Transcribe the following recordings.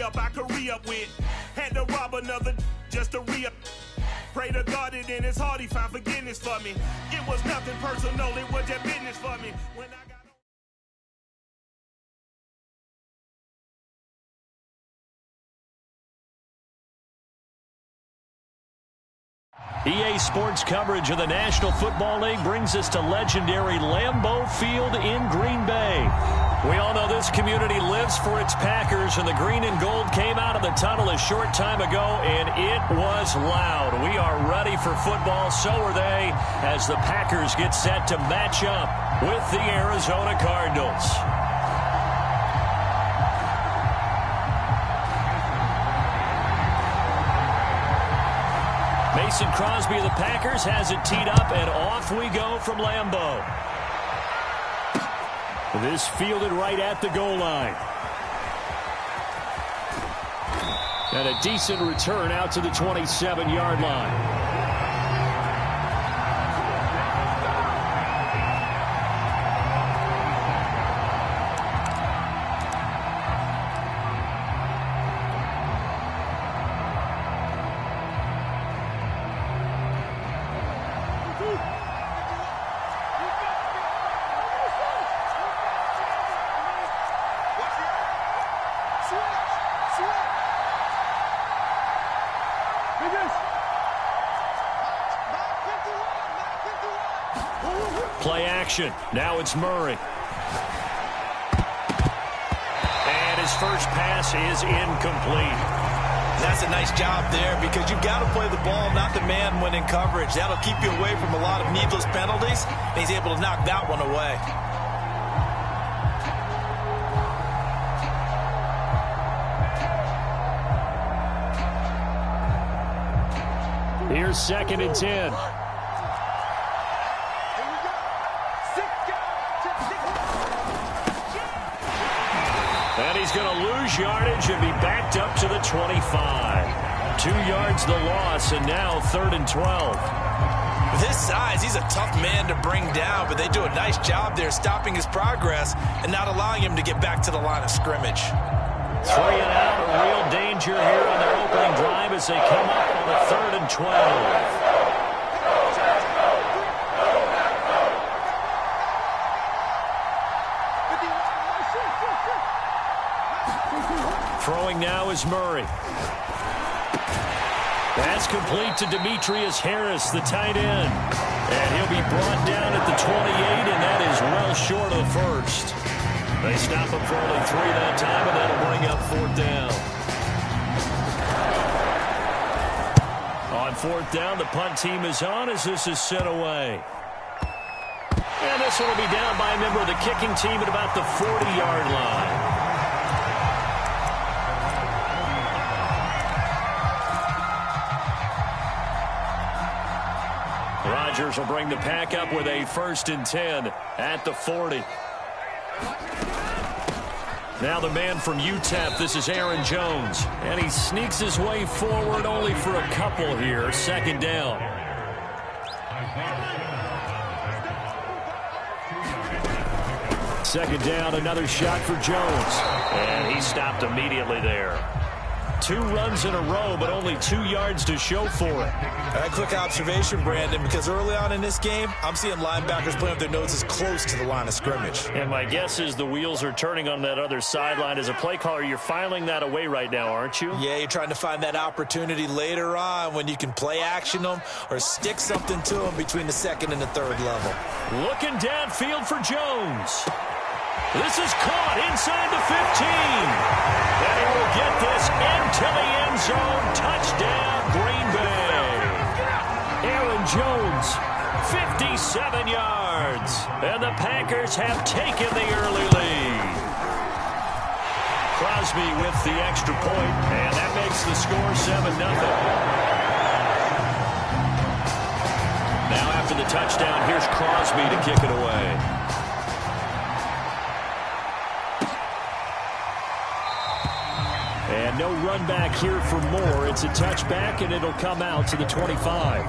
up, I could re-up with. Had to rob another just to re-up. Pray to God that in his heart he found forgiveness for me. It was nothing personal, it was just business for me. When I got EA Sports coverage of the National Football League brings us to legendary Lambeau Field in Green Bay. We all know this community lives for its Packers, and the green and gold came out of the tunnel a short time ago, and it was loud. We are ready for football, so are they, as the Packers get set to match up with the Arizona Cardinals. Mason Crosby of the Packers has it teed up, and off we go from Lambeau. This fielded right at the goal line. And a decent return out to the 27-yard line. Play action. Now it's Murray. And his first pass is incomplete. That's a nice job there because you've got to play the ball, not the man when in coverage. That'll keep you away from a lot of needless penalties. And he's able to knock that one away. Here's 2nd and 10. And he's going to lose yardage and be backed up to the 25. 2 yards the loss, and now 3rd and 12. With his size, he's a tough man to bring down, but they do a nice job there stopping his progress and not allowing him to get back to the line of scrimmage. 3 and out, a real danger here on their opening drive as they come up on the 3rd and 12. Throwing now is Murray. That's complete to Demetrius Harris, the tight end. And he'll be brought down at the 28, and that is well short of the first. They stop him for only 3 that time, and that'll bring up 4th down. On 4th down, the punt team is on as this is sent away. And this one will be down by a member of the kicking team at about the 40-yard line. Rodgers will bring the pack up with a 1st and 10 at the 40. Now the man from UTEP, this is Aaron Jones. And he sneaks his way forward only for a couple here. 2nd down. Second down, another shot for Jones. And he stopped immediately there. 2 runs in a row, but only 2 yards to show for it. A quick observation, Brandon, because early on in this game, I'm seeing linebackers playing with their noses close to the line of scrimmage. And my guess is the wheels are turning on that other sideline. As a play caller, you're filing that away right now, aren't you? Yeah, you're trying to find that opportunity later on when you can play action them or stick something to them between the 2nd and the 3rd level. Looking downfield for Jones. This is caught inside the 15. And he will get this into the end zone. Touchdown, Green Bay. Aaron Jones, 57 yards. And the Packers have taken the early lead. Crosby with the extra point, and that makes the score 7-0. Now after the touchdown, here's Crosby to kick it away. And no run back here for more. It's a touchback, and it'll come out to the 25.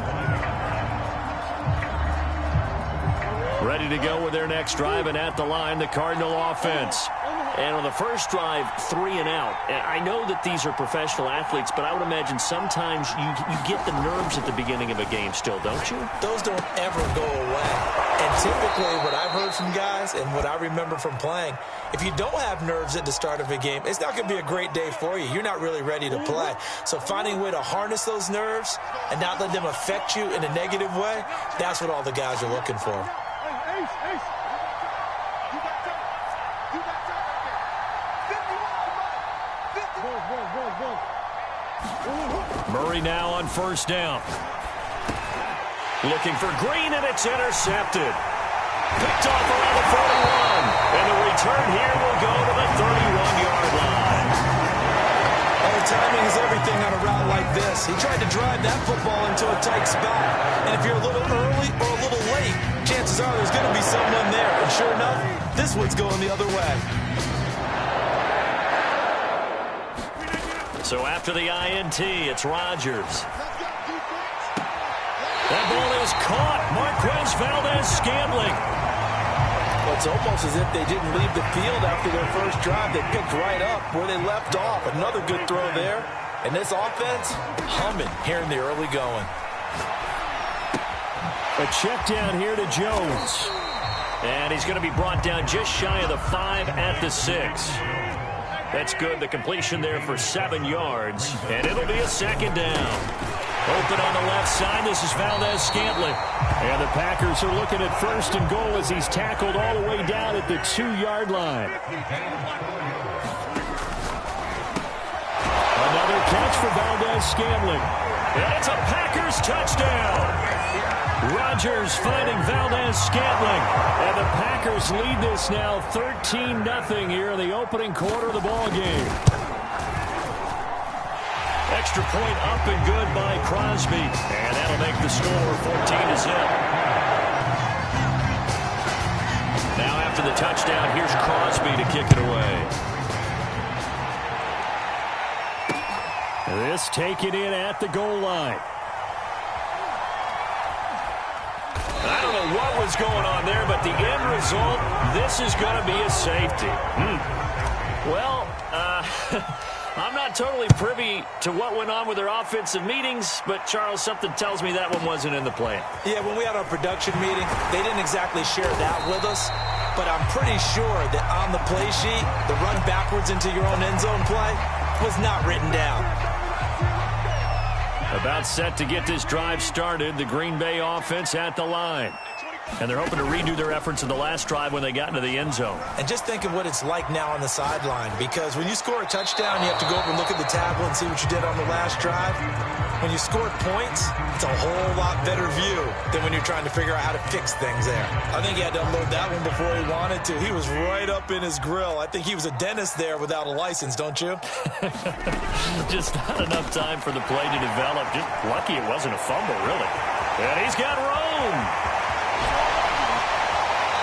Ready to go with their next drive, and at the line, the Cardinal offense. And on the first drive, 3 and out. And I know that these are professional athletes, but I would imagine sometimes you get the nerves at the beginning of a game still, don't you? Those don't ever go away. And typically what I've heard from guys and what I remember from playing, if you don't have nerves at the start of a game, it's not going to be a great day for you. You're not really ready to play. So finding a way to harness those nerves and not let them affect you in a negative way, that's what all the guys are looking for. Murray now on first down. Looking for Green, and it's intercepted. Picked off around the 41. And the return here will go to the 31-yard line. Oh, timing is everything on a route like this. He tried to drive that football into a tight spot. And if you're a little early or a little late, chances are there's going to be someone there. And sure enough, this one's going the other way. So after the INT, it's Rodgers. That ball is caught. Marquez Valdez-Scantling. Well, it's almost as if they didn't leave the field after their first drive. They picked right up where they left off. Another good throw there. And this offense, humming here in the early going. A check down here to Jones. And he's going to be brought down just shy of the 5 at the 6. That's good. The completion there for 7 yards. And it'll be a second down. Open on the left side. This is Valdez-Scantling. And the Packers are looking at first and goal as he's tackled all the way down at the 2-yard line. Another catch for Valdez-Scantling. And it's a Packers touchdown. Rodgers finding Valdez-Scantling. And the Packers lead this now 13-0 here in the opening quarter of the ball game. Extra point up and good by Crosby. And that'll make the score 14-0. Now after the touchdown, here's Crosby to kick it away. This taken in at the goal line. I don't know what was going on there, but the end result, this is going to be a safety. Well, I'm not totally privy to what went on with their offensive meetings, but, Charles, something tells me that one wasn't in the plan. Yeah, when we had our production meeting, they didn't exactly share that with us, but I'm pretty sure that on the play sheet, the run backwards into your own end zone play was not written down. About set to get this drive started, the Green Bay offense at the line. And they're hoping to redo their efforts in the last drive when they got into the end zone. And just think of what it's like now on the sideline, because when you score a touchdown, you have to go over and look at the tablet and see what you did on the last drive. When you score points, it's a whole lot better view than when you're trying to figure out how to fix things there. I think he had to unload that one before he wanted to. He was right up in his grill. I think he was a dentist there without a license, don't you? Just not enough time for the play to develop. Just lucky it wasn't a fumble, really. And he's got room.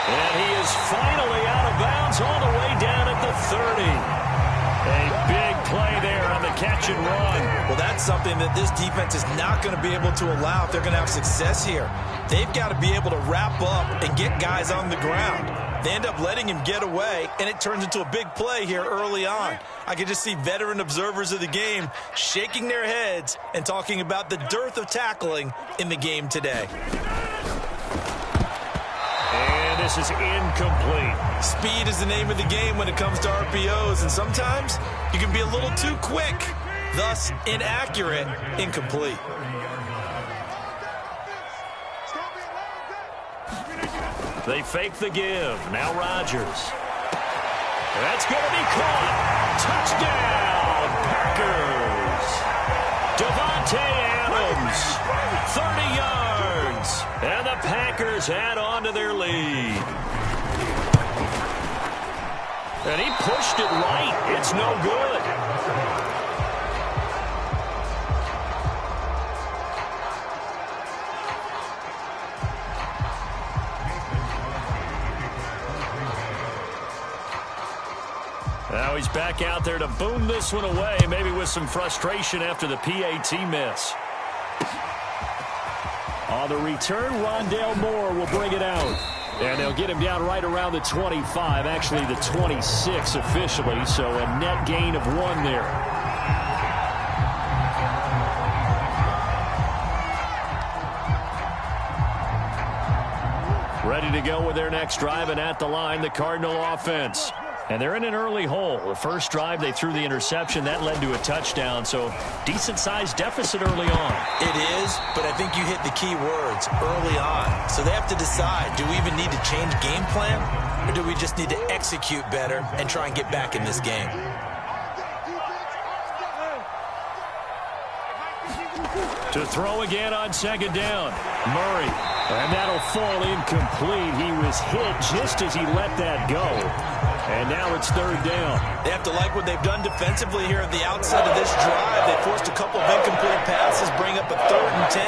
And he is finally out of bounds all the way down at the 30. A big play there on the catch and run. Well, that's something that this defense is not going to be able to allow if they're going to have success here. They've got to be able to wrap up and get guys on the ground. They end up letting him get away, and it turns into a big play here early on. I can just see veteran observers of the game shaking their heads and talking about the dearth of tackling in the game today. And this is incomplete. Speed is the name of the game when it comes to RPOs, and sometimes you can be a little too quick, thus inaccurate, incomplete. They fake the give. Now Rodgers. That's going to be caught. Touchdown, Packers. Devontae Adams, 30 yards. And the Packers add on to their lead. And he pushed it right. It's no good. Now he's back out there to boom this one away, maybe with some frustration after the PAT miss. On the return, Rondale Moore will bring it out. And they'll get him down right around the 25, actually the 26 officially, so a net gain of 1 there. Ready to go with their next drive, and at the line, the Cardinal offense. And they're in an early hole. The first drive, they threw the interception. That led to a touchdown, so decent-sized deficit early on. It is, but I think you hit the key words, early on. So they have to decide, do we even need to change game plan, or do we just need to execute better and try and get back in this game? To throw again on second down, Murray. And that'll fall incomplete. He was hit just as he let that go. And now it's third down. They have to like what they've done defensively here at the outset of this drive. They forced a couple of incomplete passes, bring up a 3rd and 10.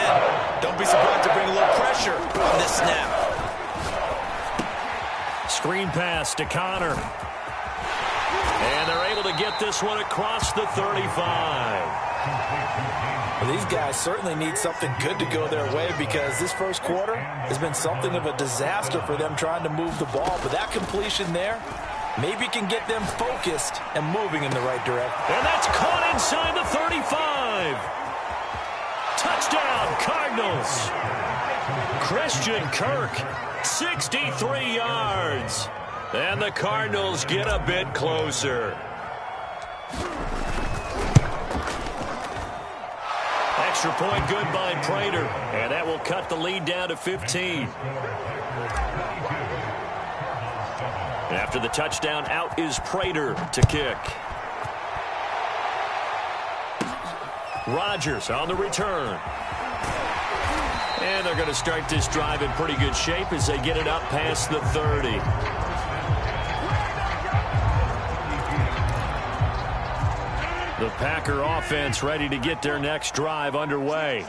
Don't be surprised to bring a little pressure on this snap. Screen pass to Connor. And they're able to get this one across the 35. Well, these guys certainly need something good to go their way because this first quarter has been something of a disaster for them trying to move the ball. But that completion there maybe can get them focused and moving in the right direction. And that's caught inside the 35. Touchdown, Cardinals. Christian Kirk, 63 yards. And the Cardinals get a bit closer. Extra point good by Prater, and that will cut the lead down to 15. After the touchdown, out is Prater to kick. Rodgers on the return. And they're going to start this drive in pretty good shape as they get it up past the 30. The Packer offense ready to get their next drive underway.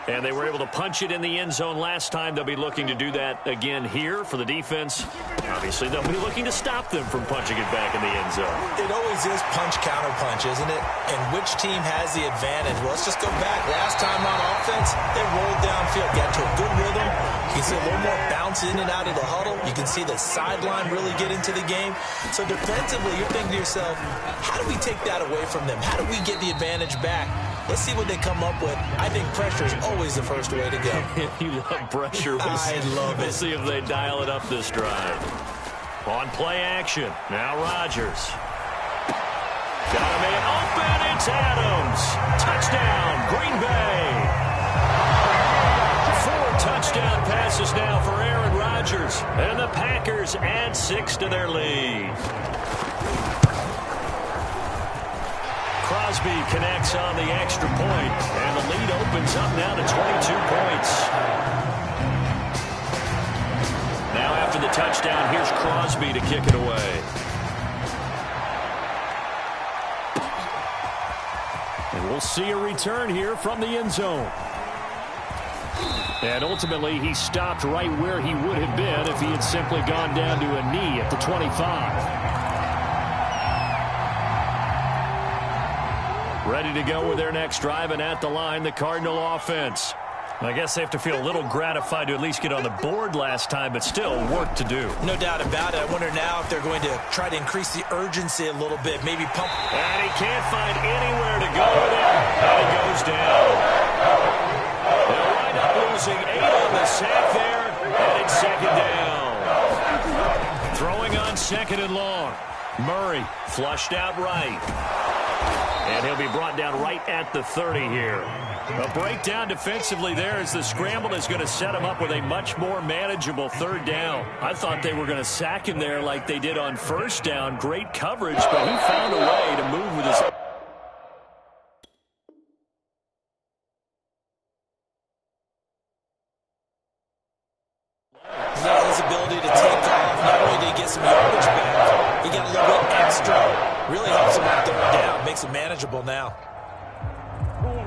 And they were able to punch it in the end zone last time. They'll be looking to do that again here for the defense. Obviously, they'll be looking to stop them from punching it back in the end zone. It always is punch-counter-punch, isn't it? And which team has the advantage? Well, let's just go back. Last time on offense, they rolled downfield, got to a good rhythm. You can see a little more bounce in and out of the huddle. You can see the sideline really get into the game. So defensively, you're thinking to yourself, how do we take that away from them? How do we get the advantage back? Let's see what they come up with. I think pressure is always the first way to go. You love pressure. I love it. We'll see if they dial it up this drive. On play action. Now Rodgers. Got a man open. It's Adams. Touchdown, Green Bay. 4 touchdown passes now for Aaron Rodgers. And the Packers add 6 to their lead. Crosby connects on the extra point, and the lead opens up now to 22 points. Now after the touchdown, here's Crosby to kick it away. And we'll see a return here from the end zone. And ultimately, he stopped right where he would have been if he had simply gone down to a knee at the 25. Ready to go with their next drive, and at the line, the Cardinal offense. I guess they have to feel a little gratified to at least get on the board last time, but still work to do. No doubt about it. I wonder now if they're going to try to increase the urgency a little bit, maybe pump. And he can't find anywhere to go with it, and he goes down. They'll wind up losing 8 on the sack there, and it's second down. Throwing on second and long. Murray flushed out right. And he'll be brought down right at the 30 here. A breakdown defensively there as the scramble is going to set him up with a much more manageable third down. I thought they were going to sack him there like they did on first down. Great coverage, but he found a way to move with his... His ability to take off, not only did he get some yardage back, he got a little bit extra. Really helps him on third down, makes it manageable now.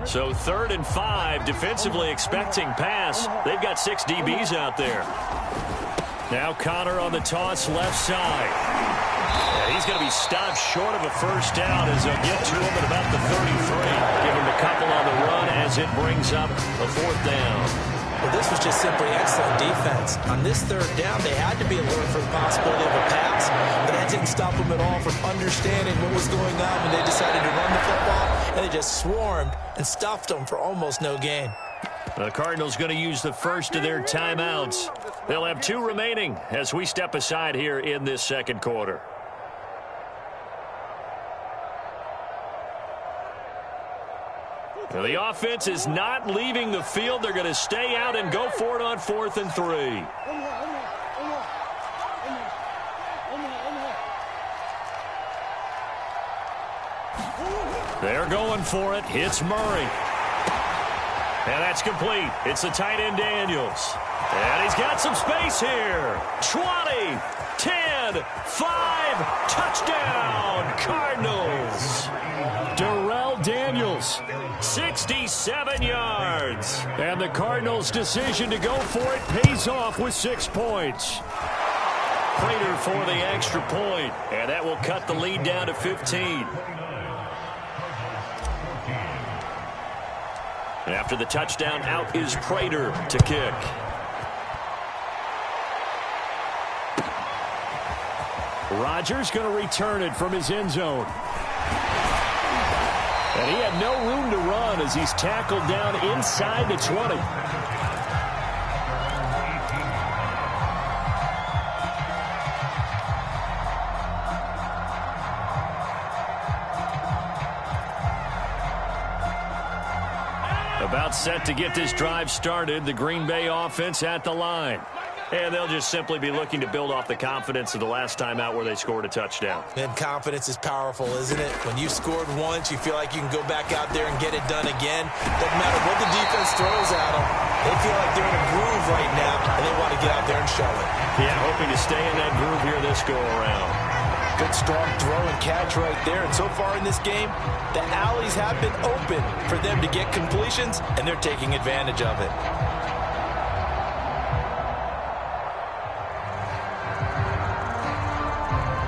So 3rd and 5, defensively expecting pass. They've got 6 DBs out there. Now Connor on the toss left side. Yeah, he's going to be stopped short of a first down as they'll get to him at about the 33. Give him a couple on the run as it brings up a 4th down. Well, this was just simply excellent defense. On this third down, they had to be alert for the possibility of a pass, but that didn't stop them at all from understanding what was going on when they decided to run the football, and they just swarmed and stuffed them for almost no gain. The Cardinals going to use the first of their timeouts. They'll have 2 remaining as we step aside here in this second quarter. The offense is not leaving the field. They're going to stay out and go for it on 4th and 3. They're going for it. It's Murray. And that's complete. It's the tight end Daniels. And he's got some space here. 20, 10, 5, touchdown, Cardinals. Darrell Daniels, 67 yards. And the Cardinals' decision to go for it pays off with 6 points. Prater for the extra point, and that will cut the lead down to 15. After the touchdown, out is Prater to kick. Rodgers going to return it from his end zone. And he had no room to run as he's tackled down inside the 20. About set to get this drive started, the Green Bay offense at the line. And they'll just simply be looking to build off the confidence of the last time out where they scored a touchdown. And confidence is powerful, isn't it? When you scored once, you feel like you can go back out there and get it done again. Doesn't matter what the defense throws at them. They feel like they're in a groove right now, and they want to get out there and show it. Yeah, hoping to stay in that groove here this go-around. Good, strong throw and catch right there. And so far in this game, the alleys have been open for them to get completions, and they're taking advantage of it.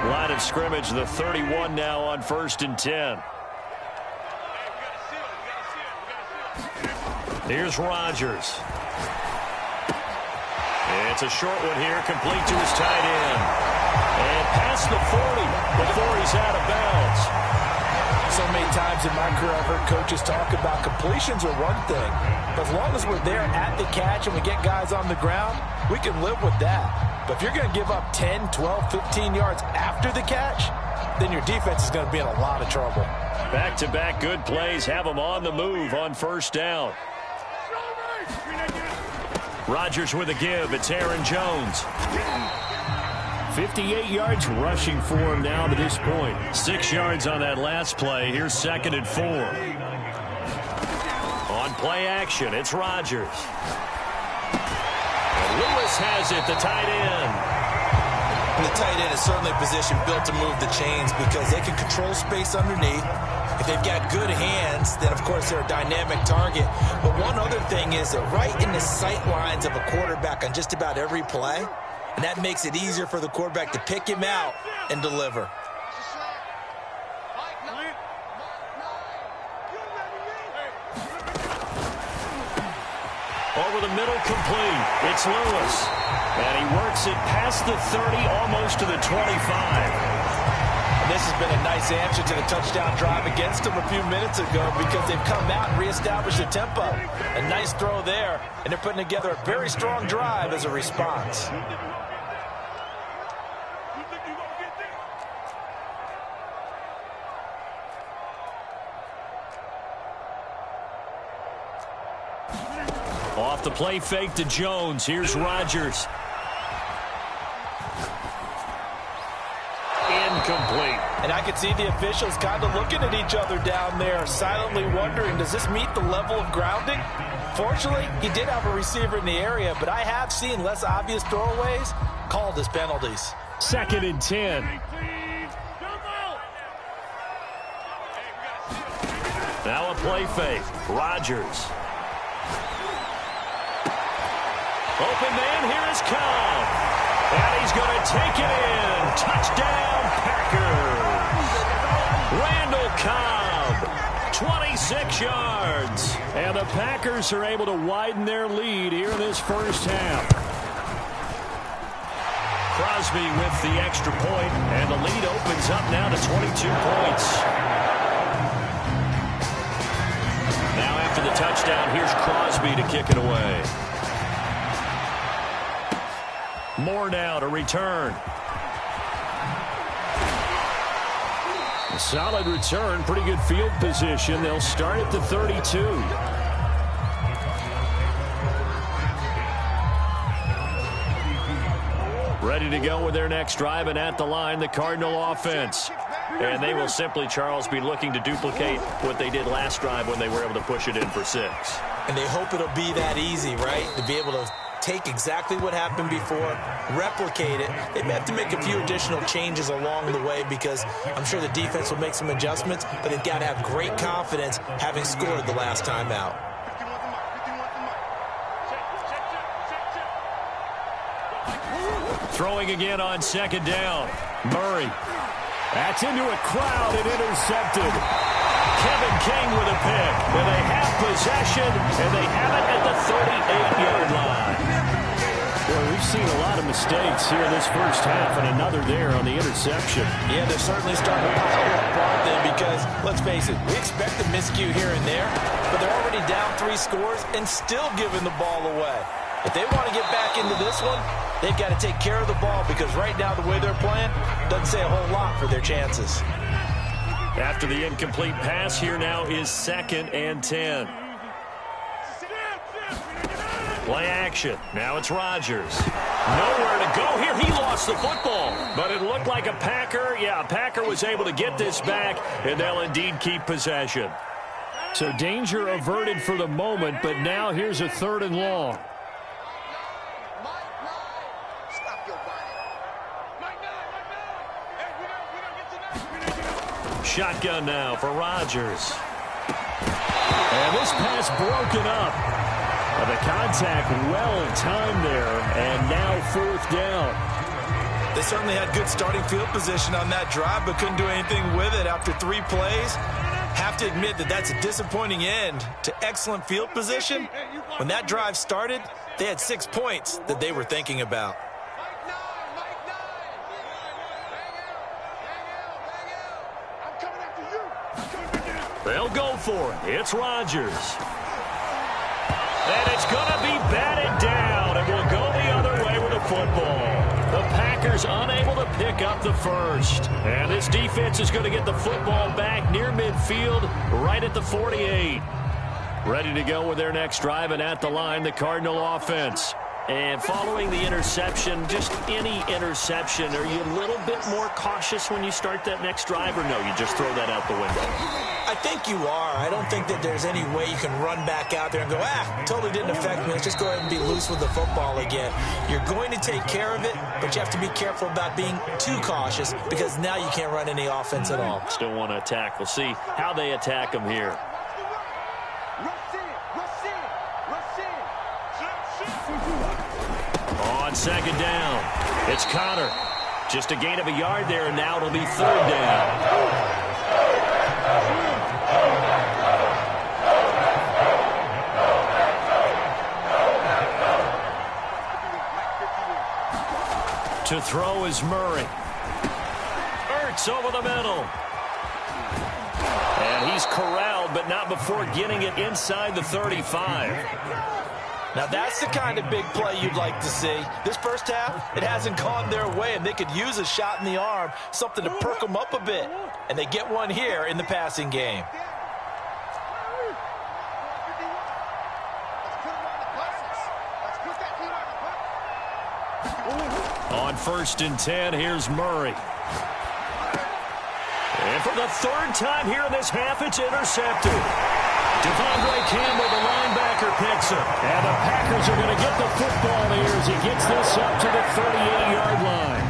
Line of scrimmage, the 31 now on 1st and 10. Here's Rodgers. It's a short one here, complete to his tight end. And past the 40 before he's out of bounds. So many times in my career I've heard coaches talk about completions are one thing. But as long as we're there at the catch and we get guys on the ground, we can live with that. But if you're going to give up 10, 12, 15 yards after the catch, then your defense is going to be in a lot of trouble. Back-to-back good plays have them on the move on 1st down. Rodgers with a give. It's Aaron Jones. 58 yards rushing for him now to this point. 6 yards on that last play. Here's 2nd and 4. On play action, it's Rodgers. Lewis has it, the tight end. And the tight end is certainly a position built to move the chains because they can control space underneath. If they've got good hands, then of course they're a dynamic target. But one other thing is they're right in the sight lines of a quarterback on just about every play. And that makes it easier for the quarterback to pick him out and deliver. Over the middle, complete. It's Lewis. And he works it past the 30, almost to the 25. And this has been a nice answer to the touchdown drive against them a few minutes ago because they've come out and reestablished the tempo. A nice throw there, and they're putting together a very strong drive as a response. Off the play fake to Jones. Here's Rodgers. Incomplete. And I can see the officials kind of looking at each other down there, silently wondering, does this meet the level of grounding? Fortunately, he did have a receiver in the area, but I have seen less obvious throwaways called as penalties. 2nd and 10. Now a play fake. Rodgers. Open man, here is Cobb. And he's going to take it in. Touchdown, Packers. Randall Cobb, 26 yards. And the Packers are able to widen their lead here in this first half. Crosby with the extra point, and the lead opens up now to 22 points. Now after the touchdown, here's Crosby to kick it away. Moore now to return. A solid return, pretty good field position. They'll start at the 32. Ready to go with their next drive, and at the line, the Cardinal offense. And they will simply, Charles, be looking to duplicate what they did last drive when they were able to push it in for 6. And they hope it'll be that easy, right? To be able to take exactly what happened before, replicate it. They may have to make a few additional changes along the way because I'm sure the defense will make some adjustments, but they've got to have great confidence having scored the last time out. Throwing again on second down. Murray. That's into a crowd and intercepted. Kevin King with a pick. And they have possession, and they have it at the 38-yard line. Well, we've seen a lot of mistakes here in this first half, and another there on the interception. Yeah, they're certainly starting to pile up, aren't they? Because, let's face it, we expect a miscue here and there, but they're already down 3 scores and still giving the ball away. If they want to get back into this one, they've got to take care of the ball because right now the way they're playing doesn't say a whole lot for their chances. After the incomplete pass, here now is 2nd and 10. Play action. Now it's Rodgers. Nowhere to go here. He lost the football. But it looked like a Packer. Yeah, a Packer was able to get this back, and they'll indeed keep possession. So danger averted for the moment, but now here's a 3rd and long. Shotgun now for Rodgers. And this pass broken up. And the contact well-timed there, and now 4th down. They certainly had good starting field position on that drive, but couldn't do anything with it after 3 plays. Have to admit that that's a disappointing end to excellent field position. When that drive started, they had 6 points that they were thinking about. They'll go for it. It's Rodgers. And it's going to be batted down, and will go the other way with the football. The Packers unable to pick up the first. And this defense is going to get the football back near midfield, right at the 48. Ready to go with their next drive, and at the line, the Cardinal offense. And following the interception, just any interception, are you a little bit more cautious when you start that next drive, or no, you just throw that out the window? I think you are. I don't think that there's any way you can run back out there and go, totally didn't affect me. Let's just go ahead and be loose with the football again. You're going to take care of it, but you have to be careful about being too cautious because now you can't run any offense at all. Still want to attack. We'll see how they attack them here. On second down, it's Connor. Just a gain of a yard there, and now it'll be 3rd down. To throw is Murray. Ertz over the middle. And he's corralled, but not before getting it inside the 35. Now, that's the kind of big play you'd like to see. This first half, it hasn't gone their way, and they could use a shot in the arm, something to perk them up a bit. And they get one here in the passing game. On 1st and 10, here's Murray. And for the 3rd time here in this half, it's intercepted. Devondre Campbell, the linebacker, picks it. And the Packers are going to get the football here as he gets this up to the 38-yard line.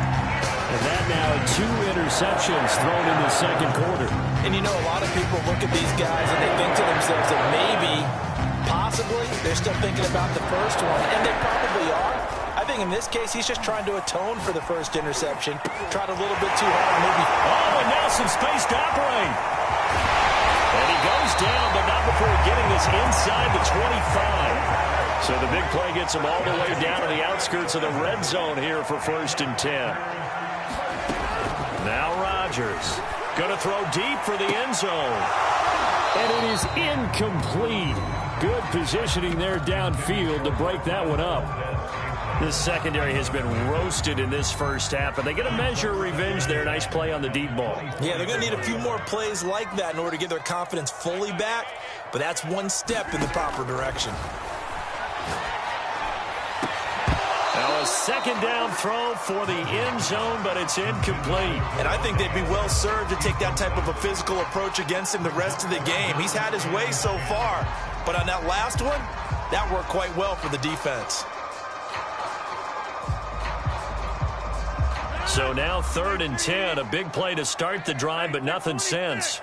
And that now 2 interceptions thrown in the 2nd quarter. And you know, a lot of people look at these guys and they think to themselves that maybe, possibly, they're still thinking about the first one. And they probably are. I think in this case, he's just trying to atone for the first interception. Tried a little bit too hard, maybe. Oh, and now some space to operate. And he goes down, but not before getting this inside the 25. So the big play gets him all the way down to the outskirts of the red zone here for 1st and 10. Now Rodgers going to throw deep for the end zone. And it is incomplete. Good positioning there downfield to break that one up. This secondary has been roasted in this first half, and they get a measure of revenge there. Nice play on the deep ball. Yeah, they're going to need a few more plays like that in order to get their confidence fully back, but that's one step in the proper direction. Now a second down throw for the end zone, but it's incomplete. And I think they'd be well served to take that type of a physical approach against him the rest of the game. He's had his way so far, but on that last one, that worked quite well for the defense. So now 3rd and 10, a big play to start the drive, but nothing since.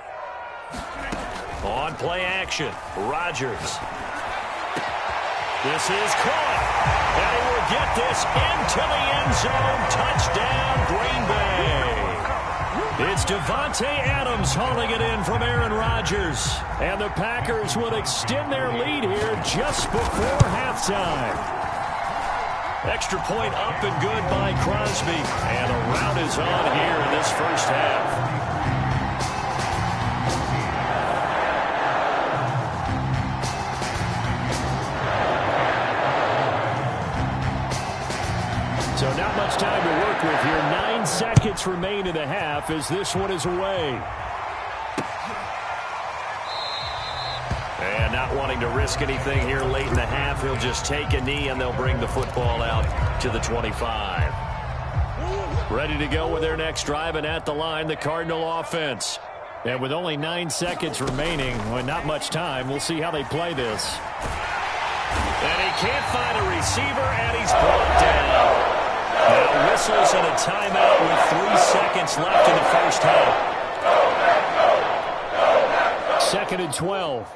On play action, Rodgers. This is caught, and he will get this into the end zone. Touchdown, Green Bay. It's Davante Adams hauling it in from Aaron Rodgers. And the Packers will extend their lead here just before halftime. Extra point up and good by Crosby. And a rout is on here in this first half. So not much time to work with here. 9 seconds remain in the half as this one is away. And not wanting to risk anything here late in the half, he'll just take a knee and they'll bring the football out to the 25. Ready to go with their next drive, and at the line, the Cardinal offense. And with only 9 seconds remaining, well, not much time, we'll see how they play this. And he can't find a receiver, and he's brought down. Now whistles and a timeout with 3 seconds left in the first half. 2nd and 12.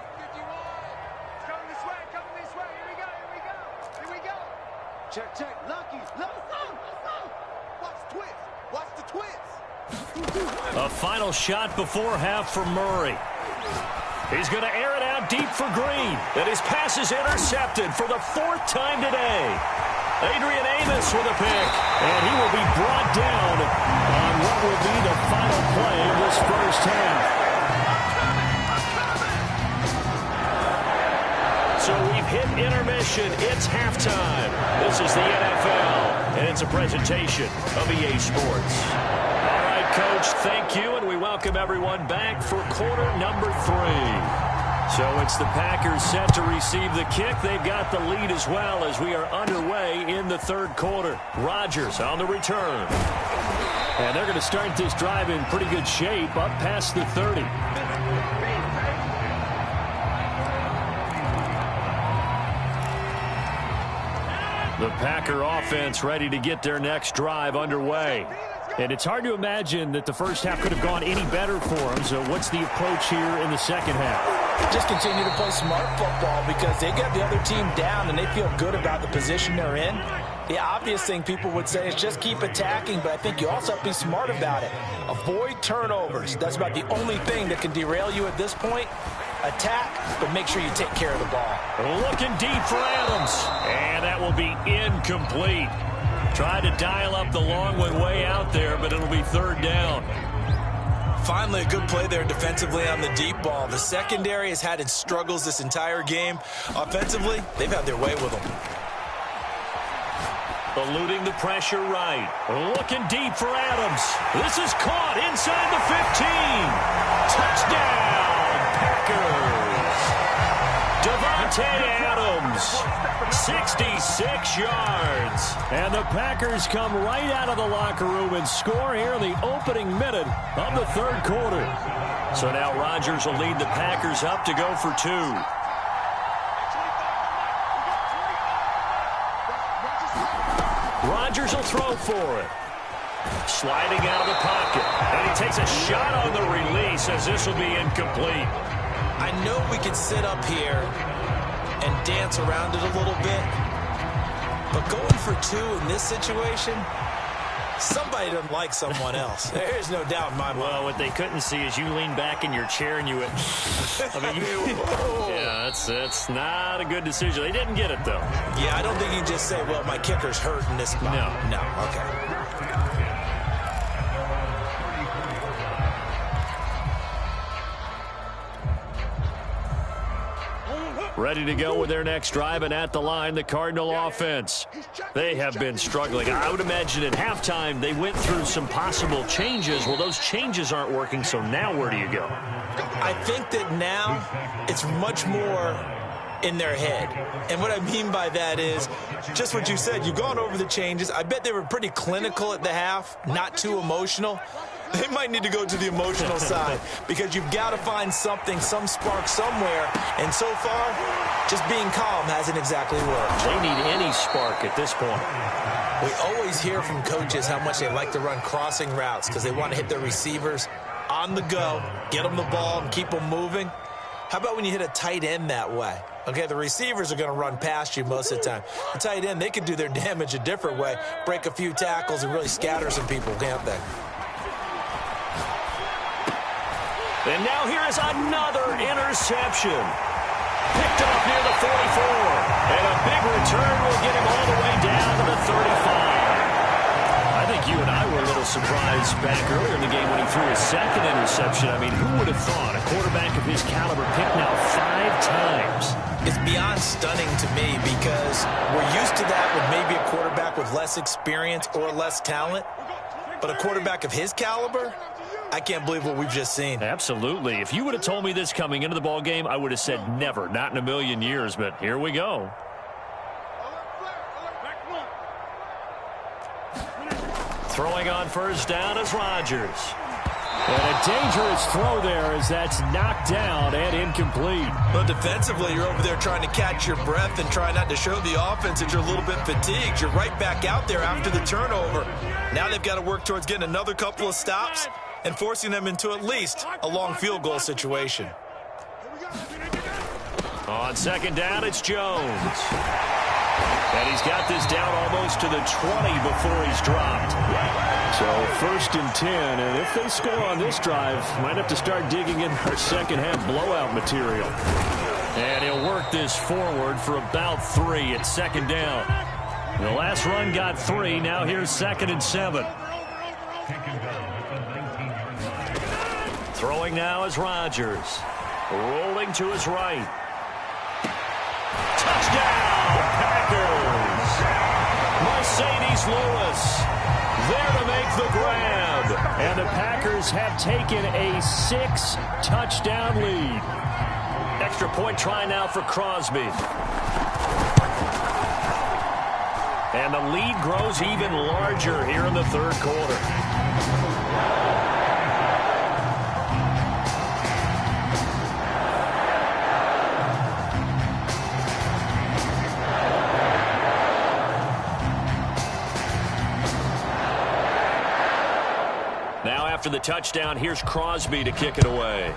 Check. Lucky. Watch the twist. A final shot before half for Murray. He's going to air it out deep for Green. And his pass is intercepted for the 4th time today. Adrian Amos with a pick. And he will be brought down on what will be the final play of this first half. So we've hit intermission. It's halftime. This is the NFL, and it's a presentation of EA Sports. All right, Coach, thank you, and we welcome everyone back for quarter number 3. So it's the Packers set to receive the kick. They've got the lead as well as we are underway in the 3rd quarter. Rodgers on the return. And they're going to start this drive in pretty good shape up past the 30. The Packer offense ready to get their next drive underway. And it's hard to imagine that the first half could have gone any better for them. So what's the approach here in the second half? Just continue to play smart football because they got the other team down and they feel good about the position they're in. The obvious thing people would say is just keep attacking, but I think you also have to be smart about it. Avoid turnovers. That's about the only thing that can derail you at this point. Attack, but make sure you take care of the ball. Looking deep for Adams. And that will be incomplete. Tried to dial up the long one way out there, but it'll be 3rd down. Finally, a good play there defensively on the deep ball. The secondary has had its struggles this entire game. Offensively, they've had their way with them. Eluding the pressure right. Looking deep for Adams. This is caught inside the 15. Touchdown, Packers. Davante Adams, 66 yards. And the Packers come right out of the locker room and score here in the opening minute of the 3rd quarter. So now Rodgers will lead the Packers up to go for 2. Rodgers will throw for it. Sliding out of the pocket. And he takes a shot on the release as this will be incomplete. I know we could sit up here and dance around it a little bit, but going for 2 in this situation, Somebody doesn't like someone else. There's no doubt in my mind. Well, what they couldn't see is you lean back in your chair and you went, I mean, yeah, that's not a good decision. They didn't get it, though. Yeah, I don't think you can just say, well, my kicker's hurt in this spot. No, okay. Ready to go with their next drive, and at the line, the Cardinal offense. They have been struggling. I would imagine at halftime they went through some possible changes. Well, those changes aren't working, so now where do you go? I think that now it's much more in their head. And what I mean by that is just what you said. You've gone over the changes. I bet they were pretty clinical at the half, not too emotional. They might need to go to the emotional side because you've got to find something, some spark somewhere. And so far, just being calm hasn't exactly worked. They need any spark at this point. We always hear from coaches how much they like to run crossing routes because they want to hit their receivers on the go, get them the ball, and keep them moving. How about when you hit a tight end that way? Okay, the receivers are going to run past you most of the time. The tight end, they could do their damage a different way, break a few tackles, and really scatter some people, can't they? And now here is another interception. Picked up near the 44. And a big return will get him all the way down to the 35. I think you and I were a little surprised back earlier in the game when he threw his second interception. I mean, who would have thought a quarterback of his caliber picked now 5 times? It's beyond stunning to me because we're used to that with maybe a quarterback with less experience or less talent. But a quarterback of his caliber, I can't believe what we've just seen. Absolutely. If you would have told me this coming into the ball game, I would have said never, not in a million years. But here we go. Throwing on first down is Rodgers. And a dangerous throw there as that's knocked down and incomplete. Well, defensively, you're over there trying to catch your breath and try not to show the offense that you're a little bit fatigued. You're right back out there after the turnover. Now they've got to work towards getting another couple of stops and forcing them into at least a long field goal situation. On second down, it's Jones. And he's got this down almost to the 20 before he's dropped. So 1st and 10, and if they score on this drive, might have to start digging in our second half blowout material. And he'll work this forward for about 3 at second down. The last run got 3. Now here's 2nd and 7. Throwing now is Rodgers. Rolling to his right. Touchdown, Packers! Mercedes Lewis there to make the grab. And the Packers have taken a 6-touchdown lead. Extra point try now for Crosby. And the lead grows even larger here in the third quarter. Now after the touchdown, here's Crosby to kick it away.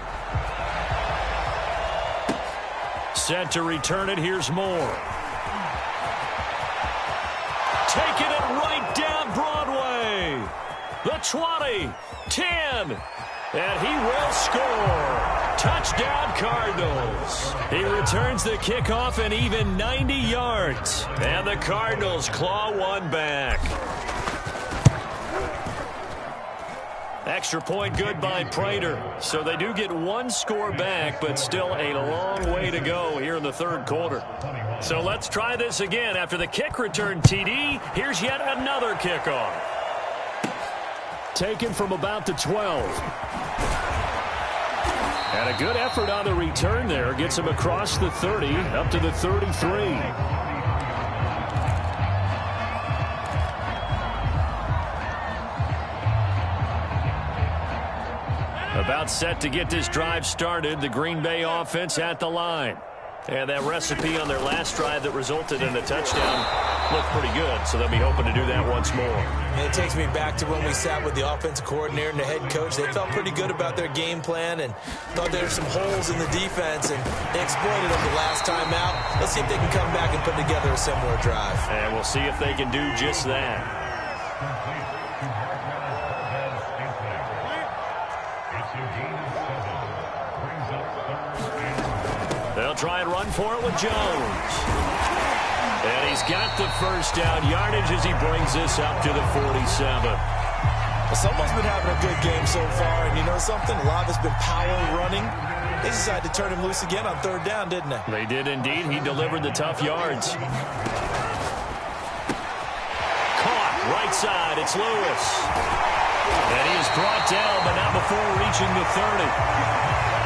Set to return it, here's Moore. Taking it right down Broadway. The 20, 10, and he will score. Touchdown Cardinals. He returns the kickoff and even 90 yards. And the Cardinals claw one back. Extra point good by Prater. So they do get one score back, but still a long way to go here in the third quarter. So let's try this again. After the kick return TD, here's yet another kickoff. Taken from about the 12. And a good effort on the return there. Gets him across the 30, up to the 33. About set to get this drive started. The Green Bay offense at the line. And that recipe on their last drive that resulted in a touchdown looked pretty good, so they'll be hoping to do that once more. And it takes me back to when we sat with the offensive coordinator and the head coach. They felt pretty good about their game plan and thought there were some holes in the defense, and they exploited them the last time out. Let's see if they can come back and put together a similar drive. And we'll see if they can do just that. They'll try and run for it with Jones. And he's got the first down yardage as he brings this up to the 47. Well, someone's been having a good game so far, and you know something? A lot of it's been power running. They decided to turn him loose again on third down, didn't they? They did indeed. He delivered the tough yards. Caught right side. It's Lewis. And he is brought down, but not before reaching the 30.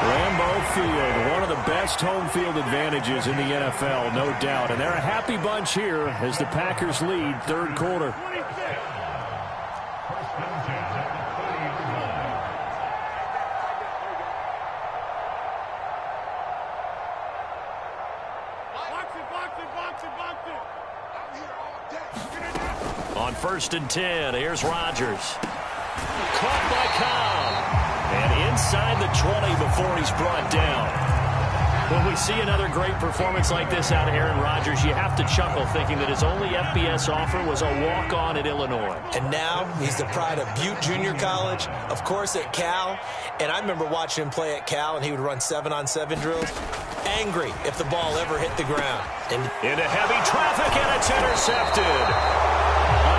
Lambeau Field, one of the best home field advantages in the NFL, no doubt. And they're a happy bunch here as the Packers lead third quarter. On 1st and 10, here's Rodgers. Caught by Cobb. And inside the 20 before he's brought down. When we see another great performance like this out of Aaron Rodgers, you have to chuckle thinking that his only FBS offer was a walk-on at Illinois. And now he's the pride of Butte Junior College, of course at Cal. And I remember watching him play at Cal, and he would run 7-on-7 drills. Angry if the ball ever hit the ground. And into heavy traffic, and it's intercepted.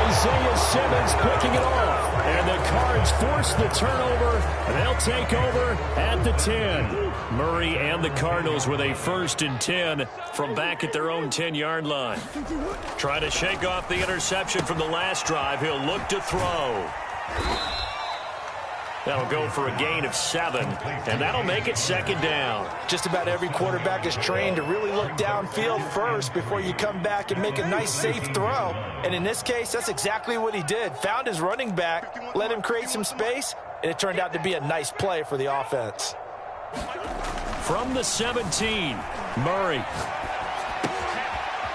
Isaiah Simmons picking it off. And the Cards force the turnover. They'll take over at the 10. Murray and the Cardinals with a 1st and 10 from back at their own 10-yard line. Trying to shake off the interception from the last drive. He'll look to throw. That'll go for a gain of 7, and that'll make it 2nd down. Just about every quarterback is trained to really look downfield first before you come back and make a nice, safe throw. And in this case, that's exactly what he did. Found his running back, let him create some space, and it turned out to be a nice play for the offense. From the 17, Murray.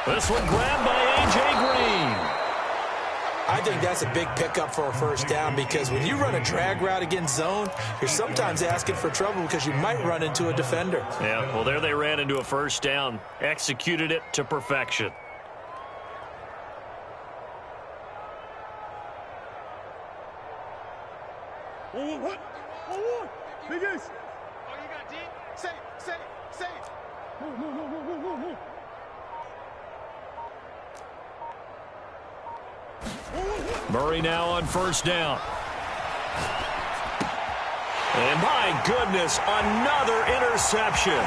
This one grabbed by A.J. Green. I think that's a big pickup for a first down because when you run a drag route against zone, you're sometimes asking for trouble because you might run into a defender. Yeah, well, there they ran into a first down. Executed it to perfection. What? Big Ace. Oh, you got deep? Safe. No. Murray now on first down. And my goodness, another interception.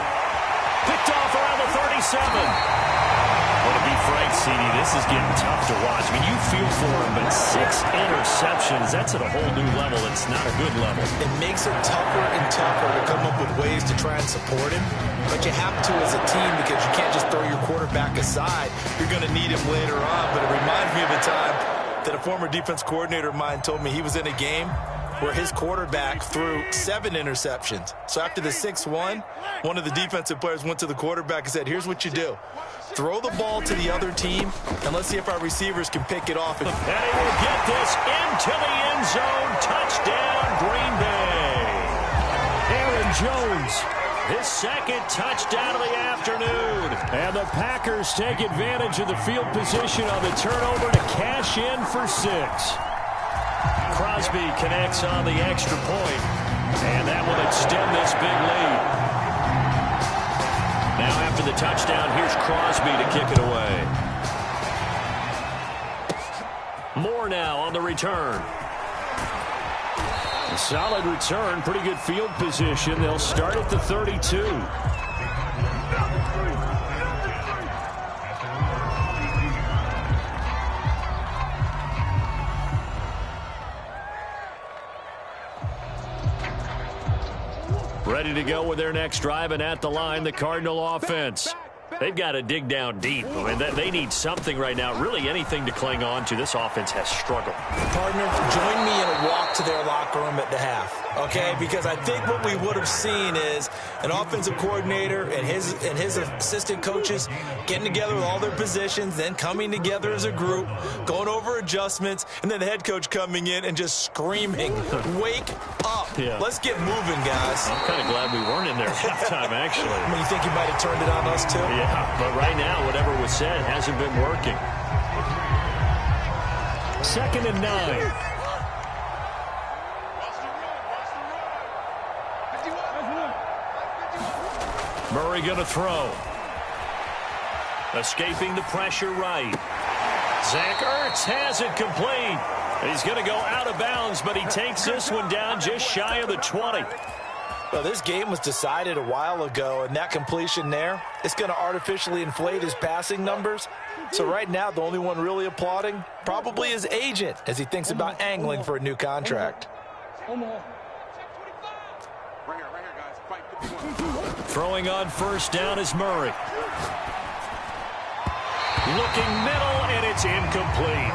Picked off around the 37. Well, to be frank, CD, this is getting tough to watch. I mean, you feel for him, but 6 interceptions, that's at a whole new level. It's not a good level. It makes it tougher and tougher to come up with ways to try and support him. But you have to as a team because you can't just throw your quarterback aside. You're going to need him later on. But it reminds me of a time that a former defense coordinator of mine told me he was in a game where his quarterback threw 7 interceptions. So after the 6-1, one of the defensive players went to the quarterback and said, here's what you do. Throw the ball to the other team, and let's see if our receivers can pick it off. And he will get this into the end zone. Touchdown, Green Bay. Aaron Jones, his 2nd touchdown of the afternoon. And the Packers take advantage of the field position on the turnover to cash in for 6. Crosby connects on the extra point, and that will extend this big lead. Now after the touchdown, here's Crosby to kick it away. Moore now on the return. A solid return, pretty good field position. They'll start at the 32. Ready to go with their next drive, and at the line, the Cardinal offense. They've got to dig down deep. I mean, they need something right now, really anything to cling on to. This offense has struggled. Partner, join me in a walk to their locker room at the half, okay? Because I think what we would have seen is an offensive coordinator and his assistant coaches getting together with all their positions, then coming together as a group, going over adjustments, and then the head coach coming in and just screaming, wake up. Yeah. Let's get moving, guys. I'm kind of glad we weren't in there at halftime, actually. I mean, you think you might have turned it on us, too? Yeah, but right now, whatever was said hasn't been working. 2nd and 9. Murray going to throw. Escaping the pressure right. Zach Ertz has it complete. He's going to go out of bounds, but he takes this one down just shy of the 20. Well, this game was decided a while ago, and that completion there, it's going to artificially inflate his passing numbers. So right now, the only one really applauding probably his agent as he thinks about angling for a new contract. Throwing on first down is Murray. Looking middle, and it's incomplete.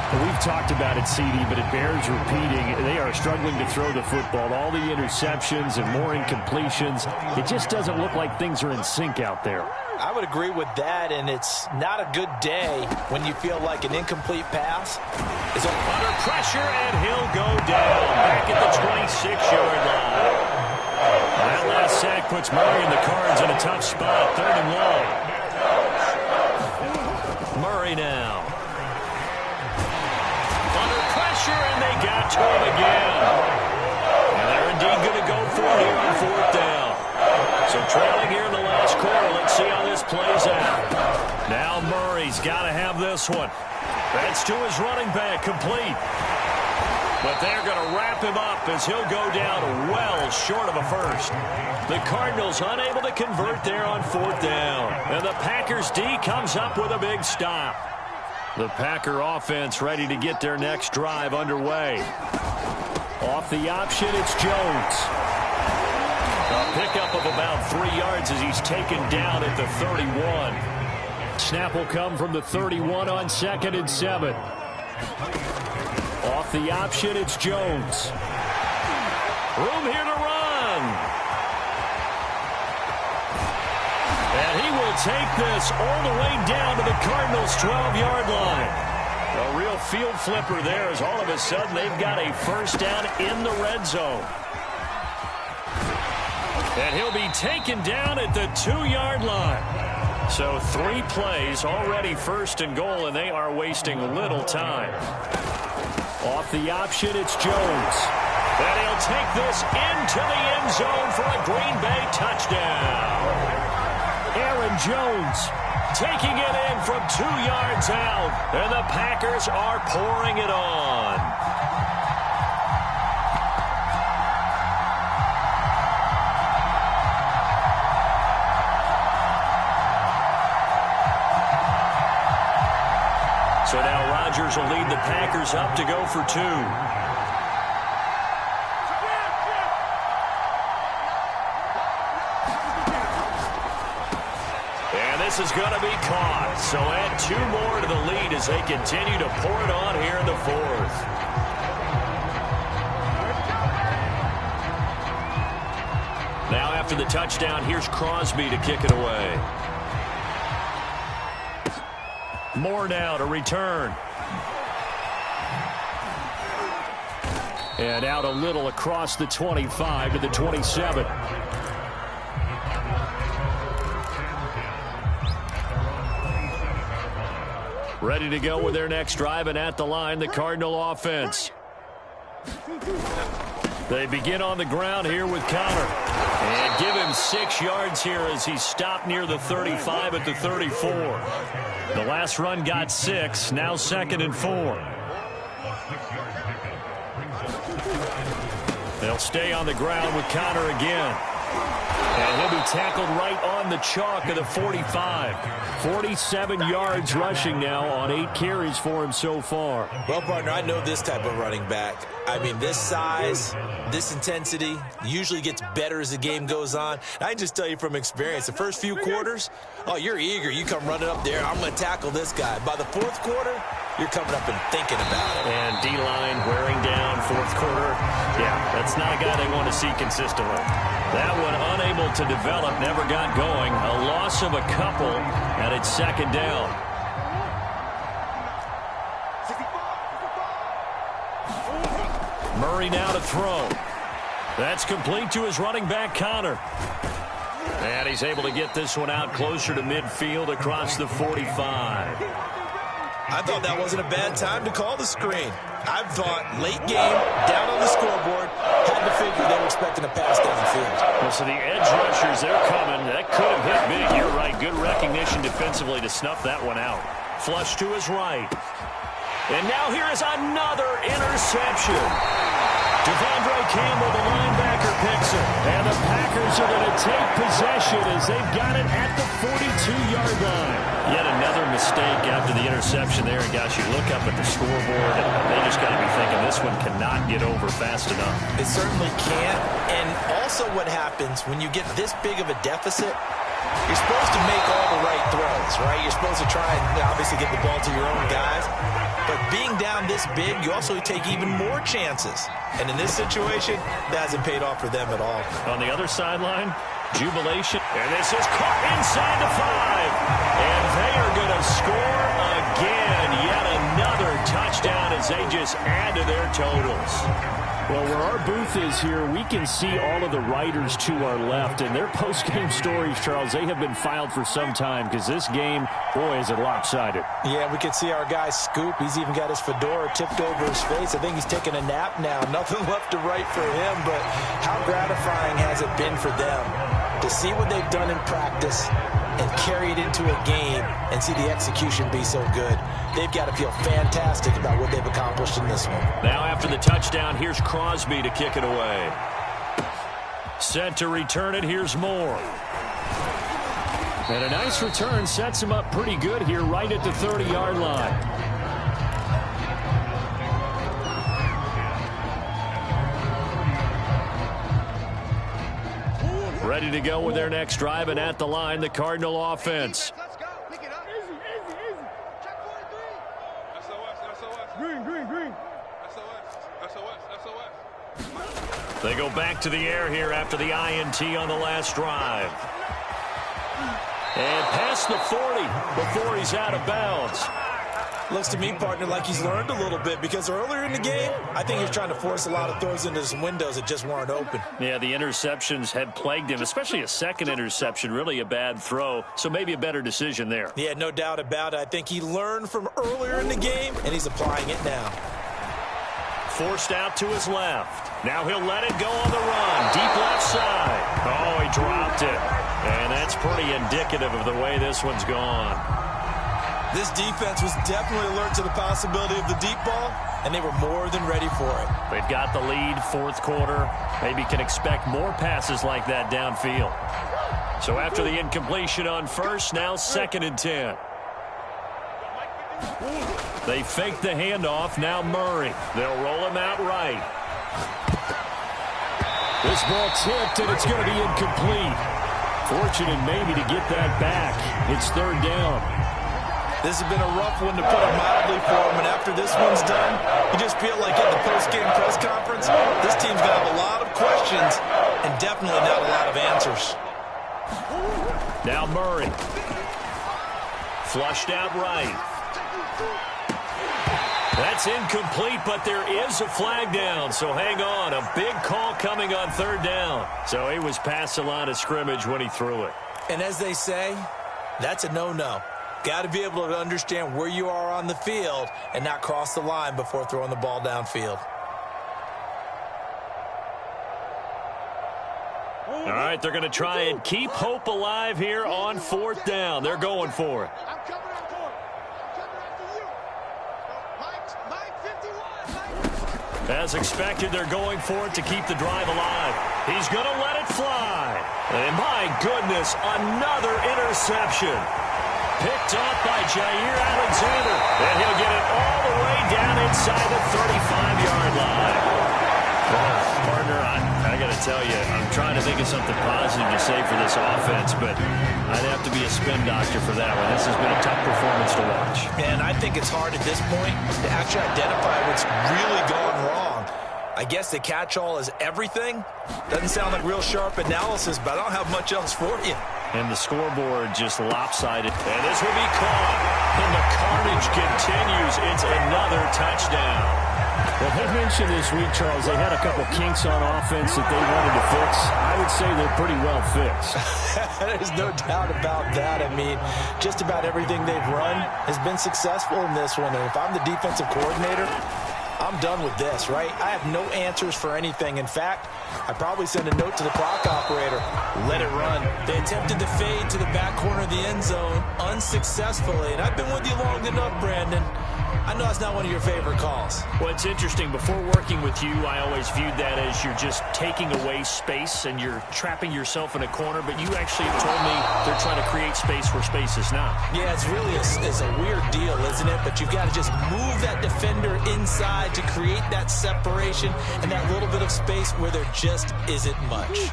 We've talked about it, CD, but it bears repeating. They are struggling to throw the football. All the interceptions and more incompletions. It just doesn't look like things are in sync out there. I would agree with that, and it's not a good day when you feel like an incomplete pass is under pressure, and he'll go down back at the 26-yard line. That last sack puts Murray and the Cards in a tough spot, 3rd and long. Murray now. Under pressure, and they got to him again. And they're indeed going to go for it here on 4th down. So trailing here in the last quarter, let's see how this plays out. Now Murray's got to have this one. That's to his running back, complete. But they're going to wrap him up as he'll go down well short of a first. The Cardinals unable to convert there on 4th down. And the Packers D comes up with a big stop. The Packer offense ready to get their next drive underway. Off the option, it's Jones. A pickup of about 3 yards as he's taken down at the 31. Snap will come from the 31 on 2nd and 7. Off the option, it's Jones. Room here to run. And he will take this all the way down to the Cardinals' 12-yard line. A real field flipper there as all of a sudden they've got a first down in the red zone. And he'll be taken down at the 2-yard line. So 3 plays, already 1st and goal, and they are wasting little time. Off the option, it's Jones. And he'll take this into the end zone for a Green Bay touchdown. Aaron Jones taking it in from 2 yards out. And the Packers are pouring it on. So now Rodgers will lead the Packers up to go for 2. And this is going to be caught. So add 2 more to the lead as they continue to pour it on here in the 4th. Now after the touchdown, here's Crosby to kick it away. Moore now to return. And out a little across the 25 to the 27. Ready to go with their next drive, and at the line, the Cardinal offense. They begin on the ground here with Connor. And give him 6 yards here as he's stopped near the 35 at the 34. The last run got 6, now 2nd and 4. They'll stay on the ground with Connor again. And he'll be tackled right on the chalk of the 45. 47 yards rushing now on 8 carries for him so far. Well, partner, I know this type of running back. I mean, this size, this intensity usually gets better as the game goes on. I can just tell you from experience, the first few quarters, oh, you're eager. You come running up there, I'm going to tackle this guy. By the 4th quarter, you're coming up and thinking about it. And D-line wearing down 4th quarter. Yeah, that's not a guy they want to see consistently. That one unable to develop, never got going. A loss of a couple, and it's 2nd down. Murray now to throw. That's complete to his running back, Connor. And he's able to get this one out closer to midfield across the 45. I thought that wasn't a bad time to call the screen. I thought late game, down on the scoreboard, had to to figure they were expecting a pass down the field. Well, so the edge rushers, they're coming. That could have hit big. You're right. Good recognition defensively to snuff that one out. Flush to his right. And now here is another interception. Devondre Campbell, the linebacker, picks it. And the Packers are going to take possession as they've got it at the 42-yard line. Yet another mistake after the interception there. And, gosh, you look up at the scoreboard, and they just got to be thinking this one cannot get over fast enough. It certainly can't. And also what happens when you get this big of a deficit, you're supposed to make all the right throws, right? You're supposed to try and obviously get the ball to your own guys. But being down this big, you also take even more chances. And in this situation, that hasn't paid off for them at all. On the other sideline, jubilation. And this is caught inside the 5. And they are going to score again. Yet another touchdown as they just add to their totals. Well, where our booth is here, we can see all of the writers to our left. And their post-game stories, Charles, they have been filed for some time because this game, boy, is it lopsided. Yeah, we can see our guy Scoop. He's even got his fedora tipped over his face. I think he's taking a nap now. Nothing left to write for him, but how gratifying has it been for them to see what they've done in practice and carry it into a game and see the execution be so good. They've got to feel fantastic about what they've accomplished in this one. Now after the touchdown, here's Crosby to kick it away. Set to return it, here's Moore. And a nice return sets him up pretty good here right at the 30-yard line. Ready to go with their next drive, and at the line, the Cardinal offense. Let's go. Pick it up. Easy, easy, easy. Check 43. SOS. Green. SOS. They go back to the air here after the INT on the last drive. And past the 40 before he's out of bounds. Looks to me, partner, like he's learned a little bit because earlier in the game, I think he was trying to force a lot of throws into some windows that just weren't open. Yeah, the interceptions had plagued him, especially a second interception, really a bad throw, so maybe a better decision there. Yeah, no doubt about it. I think he learned from earlier in the game, and he's applying it now. Forced out to his left. Now he'll let it go on the run. Deep left side. Oh, he dropped it. And that's pretty indicative of the way this one's gone. This defense was definitely alert to the possibility of the deep ball, and they were more than ready for it. They've got the lead, fourth quarter. Maybe can expect more passes like that downfield. So after the incompletion on first, now 2nd and 10. They fake the handoff, now Murray. They'll roll him out right. This ball tipped, and it's going to be incomplete. Fortunate maybe to get that back. It's 3rd down. This has been a rough one to put it mildly for him, and after this one's done, you just feel like at the post-game press conference, this team's going to have a lot of questions and definitely not a lot of answers. Now Murray. Flushed out right. That's incomplete, but there is a flag down, so hang on. A big call coming on 3rd down. So he was past the line of scrimmage when he threw it. And as they say, that's a no-no. Got to be able to understand where you are on the field and not cross the line before throwing the ball downfield. All right, they're going to try and keep hope alive here on 4th down. They're going for it. I'm coming after you. Mike 51. As expected, they're going for it to keep the drive alive. He's going to let it fly. And my goodness, another interception. Picked off by Jair Alexander. And he'll get it all the way down inside the 35-yard line. Partner, I got to tell you, I'm trying to think of something positive to say for this offense, but I'd have to be a spin doctor for that one. This has been a tough performance to watch. Man, I think it's hard at this point to actually identify what's really gone wrong. I guess the catch-all is everything. Doesn't sound like real sharp analysis, but I don't have much else for you. And the scoreboard just lopsided. And this will be caught. And the carnage continues. It's another touchdown. Well, they mentioned this week, Charles, they had a couple kinks on offense that they wanted to fix. I would say they're pretty well fixed. There's no doubt about that. I mean, just about everything they've run has been successful in this one. And if I'm the defensive coordinator, I'm done with this, right? I have no answers for anything. In fact, I probably send a note to the clock operator. Let it run. They attempted to fade to the back corner of the end zone unsuccessfully. And I've been with you long enough, Brandon. I know it's not one of your favorite calls. Well, it's interesting. Before working with you, I always viewed that as you're just taking away space and you're trapping yourself in a corner. But you actually have told me they're trying to create space where space is not. Yeah, it's really a weird deal, isn't it? But you've got to just move that defender inside to create that separation and that little bit of space where there just isn't much.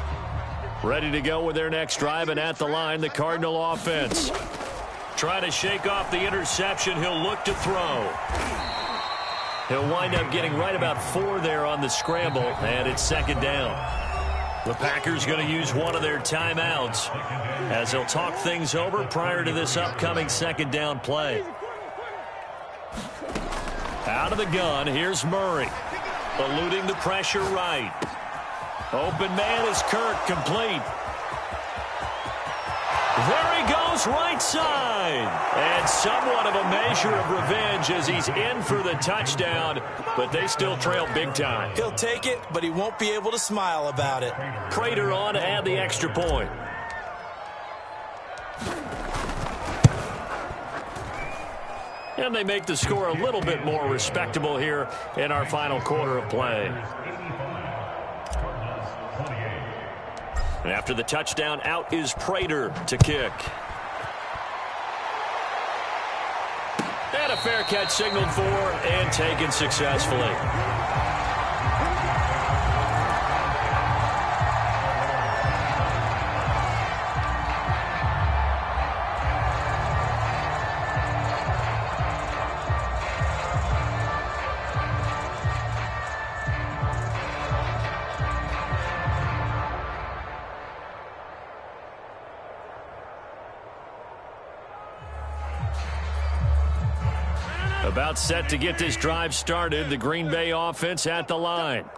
Ready to go with their next drive, and at the line, the Cardinal offense. Trying to shake off the interception. He'll look to throw. He'll wind up getting right about 4 there on the scramble, and it's second down. The Packers going to use one of their timeouts as they'll talk things over prior to this upcoming second down play. Out of the gun, here's Murray. Eluding the pressure right. Open man is Kirk, complete. There he goes, right side. And somewhat of a measure of revenge as he's in for the touchdown, but they still trail big time. He'll take it, but he won't be able to smile about it. Prater on to add the extra point. And they make the score a little bit more respectable here in our final quarter of play. And after the touchdown, out is Prater to kick. And a fair catch signaled for and taken successfully. About set to get this drive started, the Green Bay offense at the line.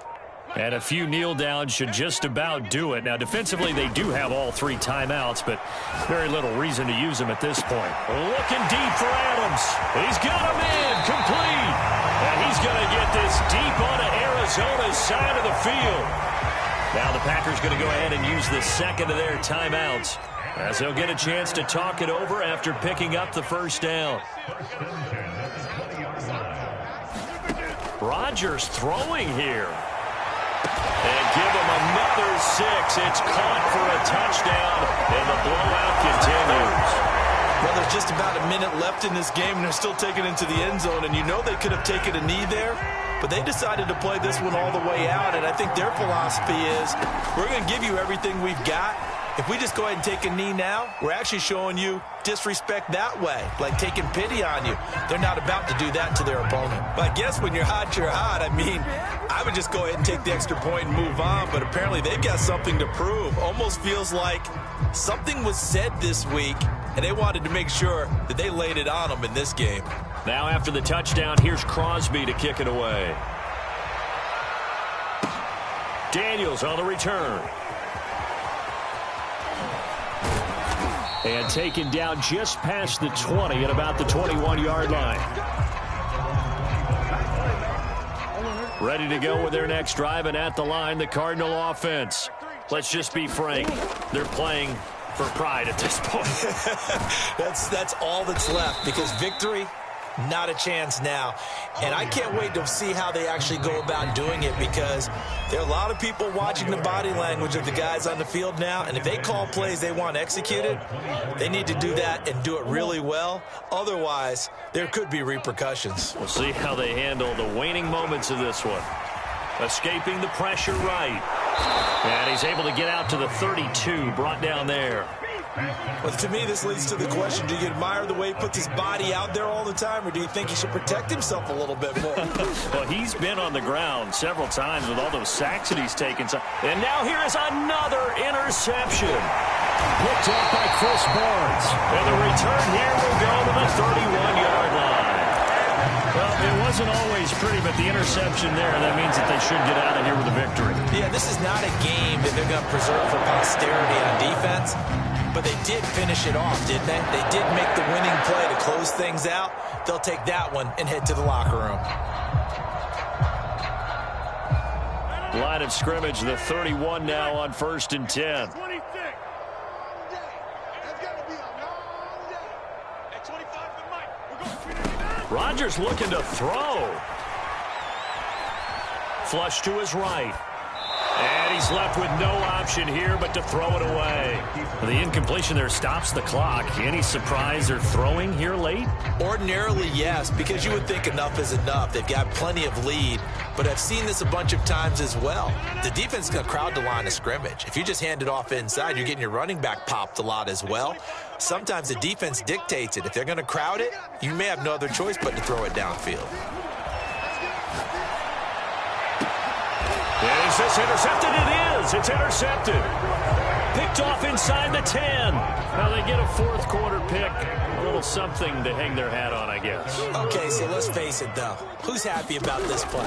And a few kneel downs should just about do it. Now, defensively, they do have all 3 timeouts, but very little reason to use them at this point. Looking deep for Adams. He's got him in, complete. And he's going to get this deep onto Arizona's side of the field. Now the Packers going to go ahead and use the second of their timeouts as they'll get a chance to talk it over after picking up the first down. Rodgers throwing here. And give him another 6. It's caught for a touchdown, and the blowout continues. Well, there's just about a minute left in this game, and they're still taking it into the end zone. And you know they could have taken a knee there, but they decided to play this one all the way out. And I think their philosophy is, we're going to give you everything we've got. If we just go ahead and take a knee now, we're actually showing you disrespect that way, like taking pity on you. They're not about to do that to their opponent. But I guess when you're hot, you're hot. I mean, I would just go ahead and take the extra point and move on, but apparently they've got something to prove. Almost feels like something was said this week, and they wanted to make sure that they laid it on them in this game. Now after the touchdown, here's Crosby to kick it away. Daniels on the return. And taken down just past the 20 at about the 21-yard line. Ready to go with their next drive, and at the line, the Cardinal offense. Let's just be frank. They're playing for pride at this point. That's all that's left, because victory, not a chance now. And I can't wait to see how they actually go about doing it, because there are a lot of people watching the body language of the guys on the field now, and if they call plays they want executed, they need to do that and do it really well. Otherwise, there could be repercussions. We'll see how they handle the waning moments of this one. Escaping the pressure right. And he's able to get out to the 32, brought down there. Well, to me, this leads to the question, do you admire the way he puts his body out there all the time, or do you think he should protect himself a little bit more? Well, he's been on the ground several times with all those sacks that he's taken. And now here is another interception. Picked up by Chris Barnes. And the return here will go to the 31-yard line. Well, it wasn't always pretty, but the interception there, that means that they should get out of here with a victory. Yeah, this is not a game that they're going to preserve for posterity on defense. But they did finish it off, didn't they? They did make the winning play to close things out. They'll take that one and head to the locker room. Line of scrimmage, the 31 now on 1st and 10. 26. Rodgers looking to throw. Flush to his right. And he's left with no option here but to throw it away. The incompletion there stops the clock. Any surprise they're throwing here late? Ordinarily, yes, because you would think enough is enough. They've got plenty of lead, but I've seen this a bunch of times as well. The defense is going to crowd the line of scrimmage. If you just hand it off inside, you're getting your running back popped a lot as well. Sometimes the defense dictates it. If they're going to crowd it, you may have no other choice but to throw it downfield. Is this intercepted? It is. It's intercepted. Picked off inside the 10. Now they get a fourth quarter pick. A little something to hang their hat on, I guess. Okay, so let's face it, though. Who's happy about this play?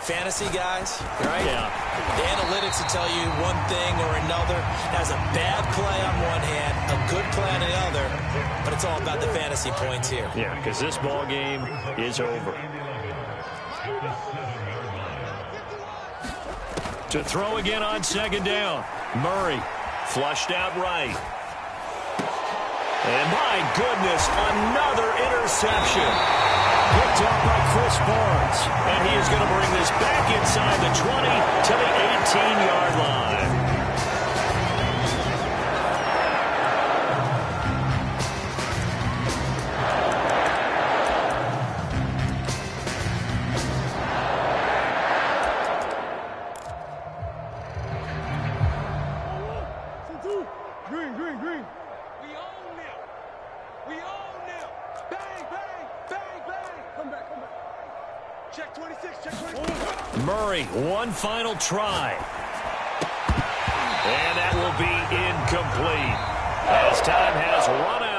Fantasy guys, right? Yeah. The analytics will tell you one thing or another. Has a bad play on one hand, a good play on the other, but it's all about the fantasy points here. Yeah, because this ball game is over. To throw again on 2nd down. Murray flushed out right. And my goodness, another interception. Picked up by Chris Barnes. And he is going to bring this back inside the 20 to the 18-yard line. Green. We own them. We own them. Bang, bang, bang, bang. Come back. Check 26, check 26. Murray, one final try. And that will be incomplete. As time has run out.